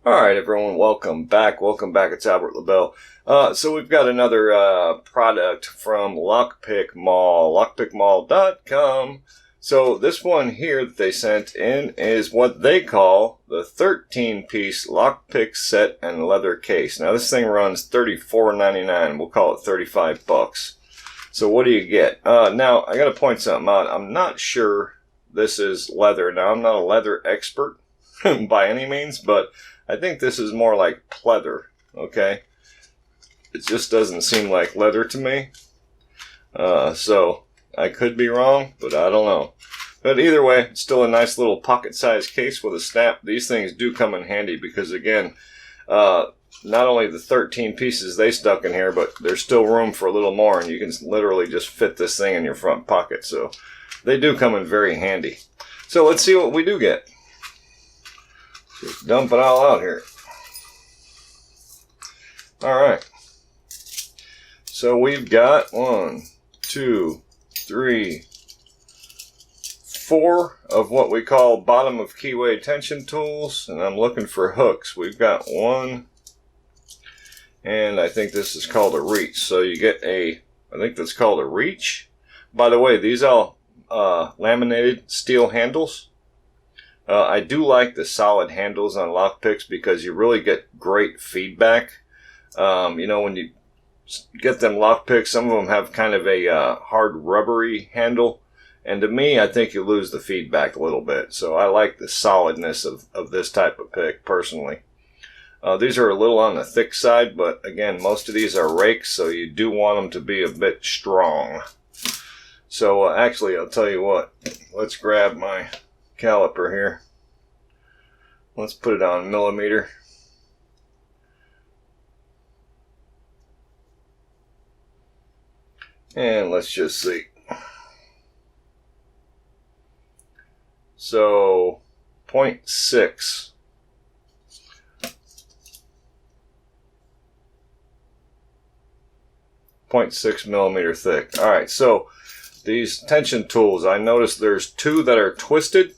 Alright everyone, welcome back. It's Albert LaBelle. So we've got another product from Lockpick Mall, lockpickmall.com. So this one here that they sent in is what they call the 13-piece lockpick set and leather case. Now this thing runs $34.99. We'll call it $35. So what do you get? Now I gotta point something out. I'm not sure this is leather. Now I'm not a leather expert by any means, but I think this is more like pleather, okay? It just doesn't seem like leather to me. So I could be wrong, but I don't know. But either way, it's still a nice little pocket-sized case with a snap. These things do come in handy because, again, not only the 13 pieces they stuck in here, but there's still room for a little more, and you can literally just fit this thing in your front pocket. So they do come in very handy. So let's see what we do get. Just dump it all out here. Alright. So we've got 1, 2, 3, 4 of what we call bottom of keyway tension tools. And I'm looking for hooks. We've got 1. And I think this is called a reach. So you get I think that's called a reach. By the way, these are laminated steel handles. I do like the solid handles on lockpicks because you really get great feedback. You know, when you get them lockpicks, some of them have kind of a hard rubbery handle. And to me, I think you lose the feedback a little bit. So I like the solidness of this type of pick, personally. These are a little on the thick side, but again, most of these are rakes, so you do want them to be a bit strong. So actually, I'll tell you what. Let's grab my caliper here. Let's put it on millimeter. And let's just see. So 0.6. 0.6 millimeter thick. Alright, so these tension tools, I noticed there's 2 that are twisted.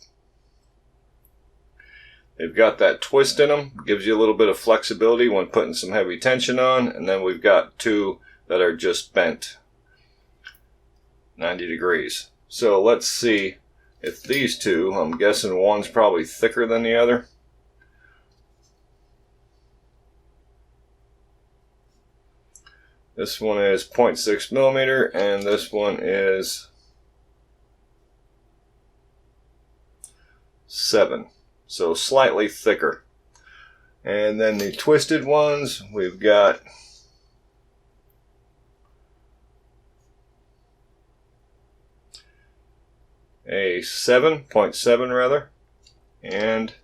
They've got that twist in them. Gives you a little bit of flexibility when putting some heavy tension on. And then we've got 2 that are just bent 90 degrees. So let's see if these 2, I'm guessing one's probably thicker than the other. This one is 0.6 millimeter and this one is 7. So slightly thicker. And then the twisted ones, we've got a 7.7 rather, and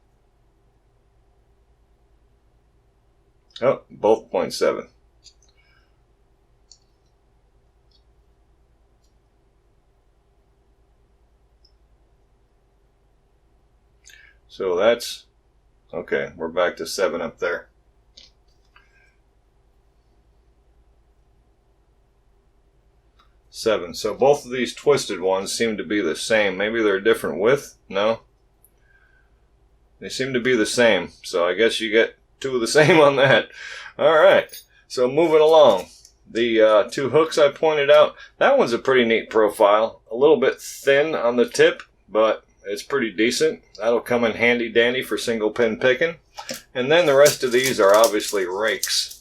both 0.7. So that's, okay, we're back to 7 up there. Seven. So both of these twisted ones seem to be the same. Maybe they're a different width? No? They seem to be the same. So I guess you get 2 of the same on that. Alright. So moving along. The 2 hooks I pointed out. That one's a pretty neat profile. A little bit thin on the tip, but it's pretty decent. That'll come in handy dandy for single pin picking. And then the rest of these are obviously rakes.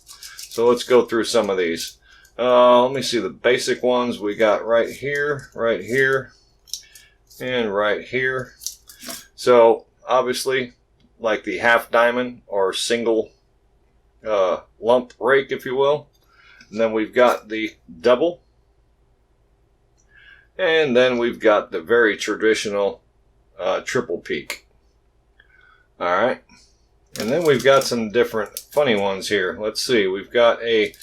So let's go through some of these. Let me see the basic ones we got right here, and right here. So obviously, like the half diamond or single lump rake, if you will. And then we've got the double. And then we've got the very traditional triple peak. Alright. And then we've got some different funny ones here. Let's see. We've got a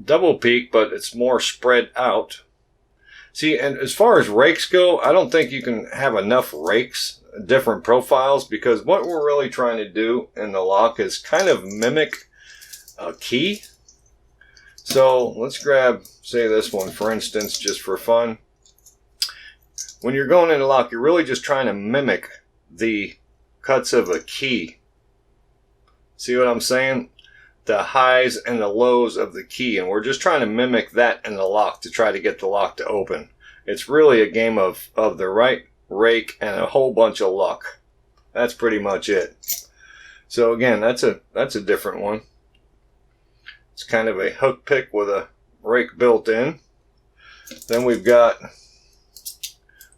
double peak, but it's more spread out. See, and as far as rakes go, I don't think you can have enough rakes, different profiles, because what we're really trying to do in the lock is kind of mimic a key. So let's grab, say, this one, for instance, just for fun. When you're going into lock, you're really just trying to mimic the cuts of a key. See what I'm saying? The highs and the lows of the key, and we're just trying to mimic that in the lock to try to get the lock to open. It's really a game of the right rake and a whole bunch of luck. That's pretty much it. So again, that's a different one. It's kind of a hook pick with a rake built in. Then we've got,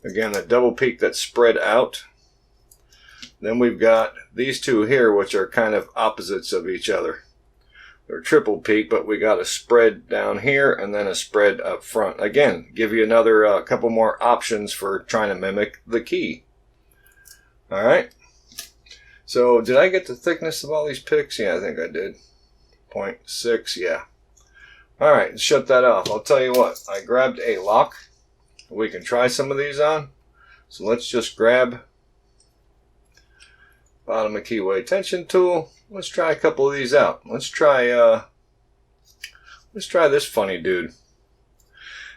again, a double peak that's spread out. Then we've got these two here, which are kind of opposites of each other. They're triple peak, but we got a spread down here and then a spread up front. Again, give you another couple more options for trying to mimic the key. All right. So did I get the thickness of all these picks? Yeah, I think I did. 0.6, yeah. All right, let's shut that off. I'll tell you what, I grabbed a lock. We can try some of these on. So let's just grab bottom of keyway tension tool. Let's try a couple of these out. Let's try this funny dude.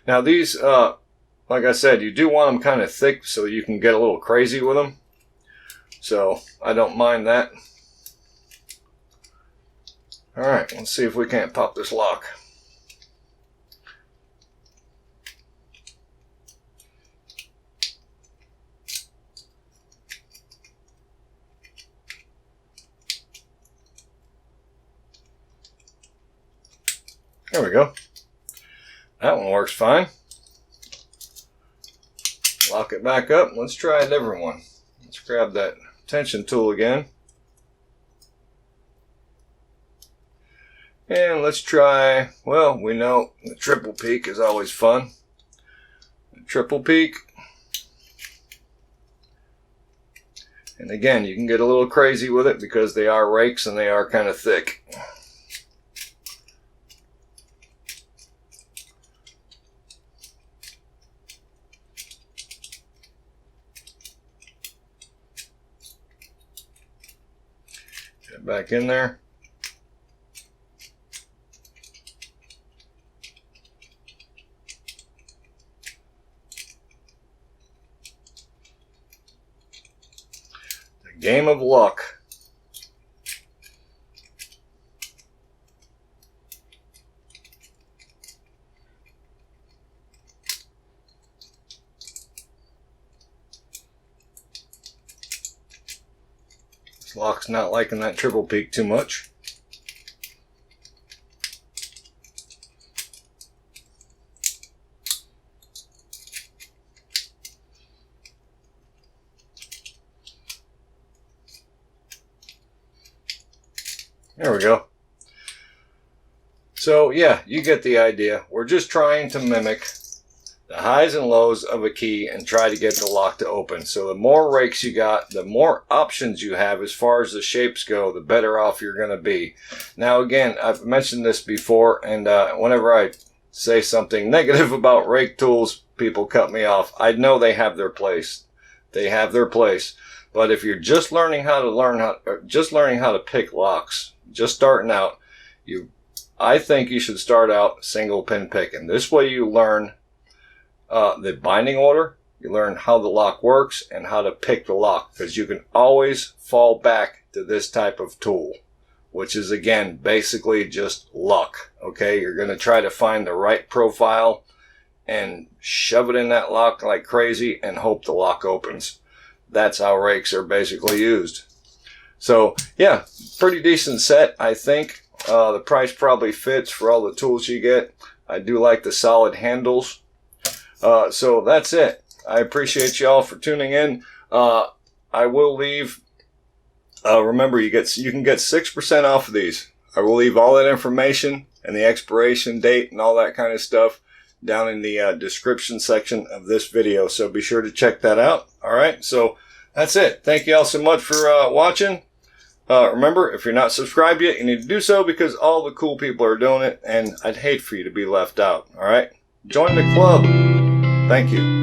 Now these, like I said, you do want them kind of thick so you can get a little crazy with them. So I don't mind that. All right, let's see if we can't pop this lock. There we go. That one works fine. Lock it back up. Let's try a different one. Let's grab that tension tool again. And let's try, well, we know the triple peak is always fun. The triple peak. And again, you can get a little crazy with it because they are rakes and they are kind of thick. Get it back in there. Game of luck. This lock's not liking that triple peak too much. There we go. So yeah, you get the idea. We're just trying to mimic the highs and lows of a key and try to get the lock to open. So the more rakes you got, the more options you have as far as the shapes go, the better off you're going to be. Now again, I've mentioned this before, and whenever I say something negative about rake tools, people cut me off. I know they have their place. They have their place. But if you're just learning how to pick locks, just starting out, I think you should start out single pin picking. This way you learn the binding order, you learn how the lock works and how to pick the lock, because you can always fall back to this type of tool, which is again basically just luck. Okay, you're going to try to find the right profile and shove it in that lock like crazy and hope the lock opens. That's how rakes are basically used. So yeah, pretty decent set, I think. The price probably fits for all the tools you get. I do like the solid handles. So that's it. I appreciate y'all for tuning in. I will leave. Remember, you can get 6% off of these. I will leave all that information and the expiration date and all that kind of stuff down in the description section of this video. So be sure to check that out. All right. So that's it. Thank you all so much for watching. Remember, if you're not subscribed yet, you need to do so because all the cool people are doing it, and I'd hate for you to be left out. All right? Join the club. Thank you.